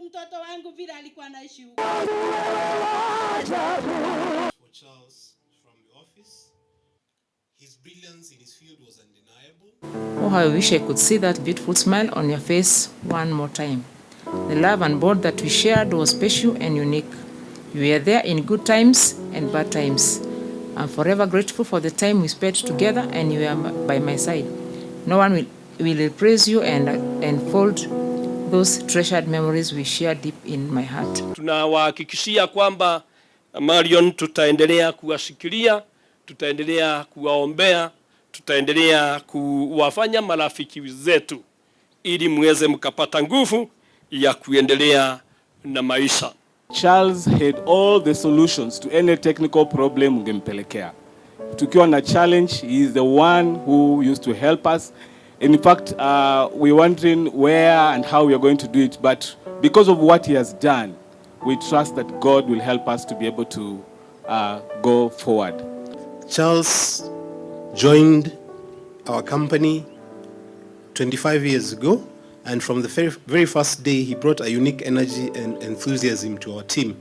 Mtoto wangu vile alikuwa anaishi huko. For Charles from the office. His brilliance in his field was undeniable. Oh, I wish I could see that beautiful smile on your face one more time. The love and bond that we shared was special and unique. You were there in good times and bad times. I'm forever grateful for the time we spent together and you were by my side. No one will praise you and unfold those treasured memories we share deep in my heart. Tunawahakikishia kwamba Marion tutaendelea kuwashikilia, tutaendelea kuwaombea, tutaendelea kuwafanya marafiki zetu ili muweze mkapata nguvu ya kuendelea na maisha. Charles had all the solutions to any technical problem ungempelekea. Tukiwa na challenge, he is the one who used to help us. In fact, we're wondering where and how we are going to do it, but because of what he has done, we trust that God will help us to be able to go forward. Charles joined our company 25 years ago, and from the very first day, he brought a unique energy and enthusiasm to our team.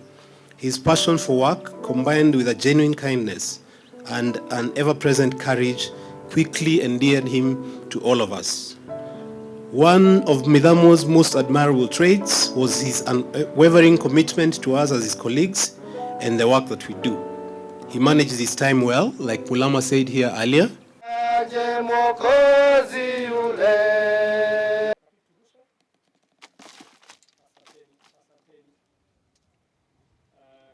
His passion for work, combined with a genuine kindness and an ever-present courage, quickly endeared him to all of us. One of Mithamo's most admirable traits was his unwavering commitment to us as his colleagues and the work that we do. He manages his time well, like Mulama said here earlier.